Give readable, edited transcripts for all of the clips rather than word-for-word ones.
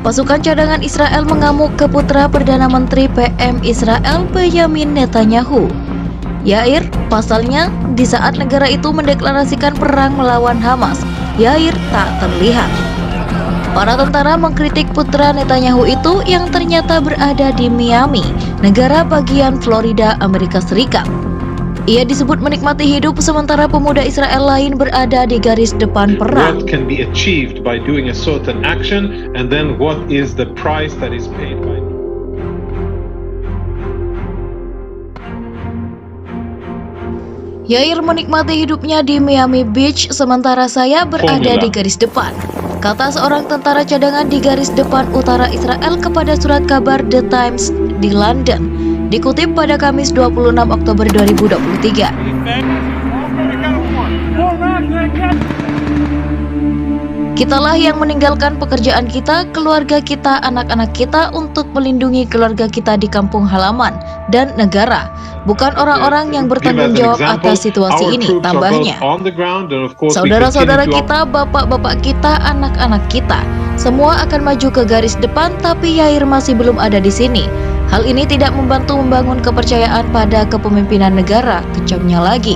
Pasukan cadangan Israel mengamuk ke putra Perdana Menteri PM Israel Benjamin Netanyahu. Yair, pasalnya, di saat negara itu mendeklarasikan perang melawan Hamas, Yair tak terlihat. Para tentara mengkritik putra Netanyahu itu yang ternyata berada di Miami, negara bagian Florida, Amerika Serikat. Ia disebut menikmati hidup sementara pemuda Israel lain berada di garis depan perang. What can be achieved by doing a certain action, and then what is the price that is paid by. Yair menikmati hidupnya di Miami Beach sementara saya berada di garis depan, kata seorang tentara cadangan di garis depan utara Israel kepada surat kabar The Times di London, dikutip pada Kamis 26 Oktober 2023. Kitalah yang meninggalkan pekerjaan kita, keluarga kita, anak-anak kita untuk melindungi keluarga kita di kampung halaman dan negara, bukan orang-orang yang bertanggung jawab atas situasi ini, tambahnya. Saudara-saudara kita, bapak-bapak kita, anak-anak kita, semua akan maju ke garis depan, tapi Yair masih belum ada di sini. Hal ini tidak membantu membangun kepercayaan pada kepemimpinan negara, kecamnya lagi.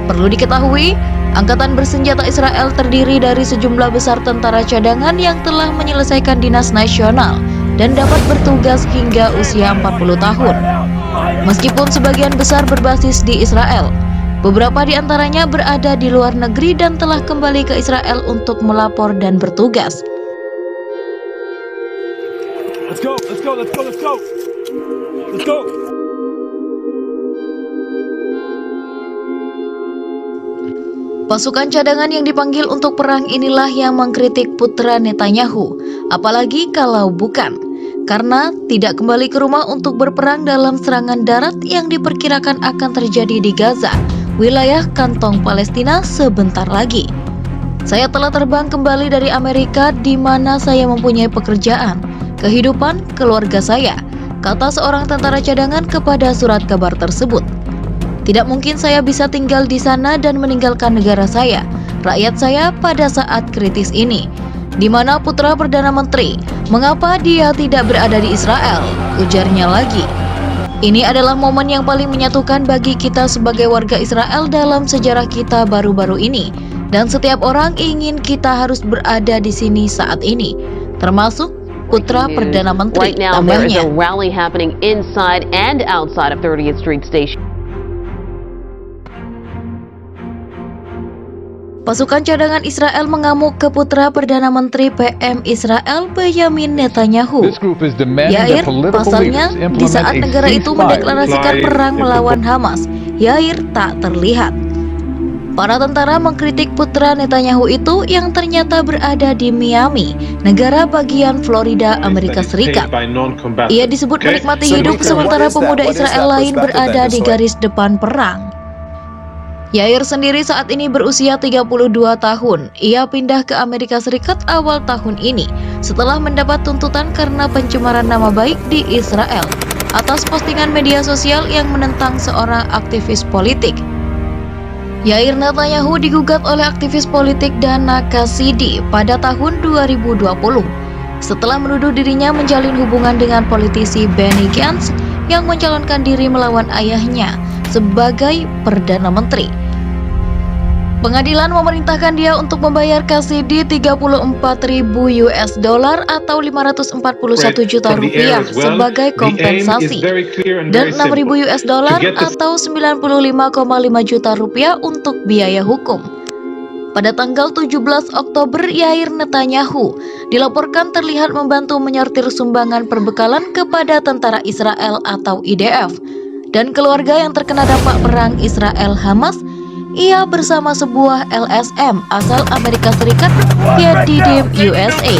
Perlu diketahui, Angkatan Bersenjata Israel terdiri dari sejumlah besar tentara cadangan yang telah menyelesaikan dinas nasional dan dapat bertugas hingga usia 40 tahun. Meskipun sebagian besar berbasis di Israel, beberapa di antaranya berada di luar negeri dan telah kembali ke Israel untuk melapor dan bertugas. Let's go. Pasukan cadangan yang dipanggil untuk perang inilah yang mengkritik putra Netanyahu, apalagi kalau bukan, karena tidak kembali ke rumah untuk berperang dalam serangan darat yang diperkirakan akan terjadi di Gaza, wilayah kantong Palestina sebentar lagi. Saya telah terbang kembali dari Amerika di mana saya mempunyai pekerjaan, kehidupan, keluarga saya, kata seorang tentara cadangan kepada surat kabar tersebut. Tidak mungkin saya bisa tinggal di sana dan meninggalkan negara saya, rakyat saya pada saat kritis ini. Di mana putra Perdana Menteri? Mengapa dia tidak berada di Israel? Ujarnya lagi. Ini adalah momen yang paling menyatukan bagi kita sebagai warga Israel dalam sejarah kita baru-baru ini. Dan setiap orang ingin kita harus berada di sini saat ini, termasuk putra Perdana Menteri, tambahnya. There is a rally happening inside and outside of 30th Street Station. Pasukan cadangan Israel mengamuk ke putra Perdana Menteri PM Israel Benjamin Netanyahu. Yair, pasalnya, di saat negara itu mendeklarasikan perang melawan Hamas, Yair tak terlihat. Para tentara mengkritik putra Netanyahu itu yang ternyata berada di Miami, negara bagian Florida, Amerika Serikat. Ia disebut menikmati hidup sementara pemuda Israel lain berada di garis depan perang. Yair sendiri saat ini berusia 32 tahun. Ia pindah ke Amerika Serikat awal tahun ini setelah mendapat tuntutan karena pencemaran nama baik di Israel atas postingan media sosial yang menentang seorang aktivis politik. Yair Netanyahu digugat oleh aktivis politik Dana Cassidy pada tahun 2020 setelah menuduh dirinya menjalin hubungan dengan politisi Benny Gantz yang mencalonkan diri melawan ayahnya sebagai Perdana Menteri. Pengadilan memerintahkan dia untuk membayar Cassidy $34.000 atau 541 juta rupiah sebagai kompensasi dan $6.000 atau 95,5 juta rupiah untuk biaya hukum. Pada tanggal 17 Oktober, Yair Netanyahu dilaporkan terlihat membantu menyortir sumbangan perbekalan kepada tentara Israel atau IDF dan keluarga yang terkena dampak perang Israel-Hamas. Ia bersama sebuah LSM asal Amerika Serikat, Yedidim USA.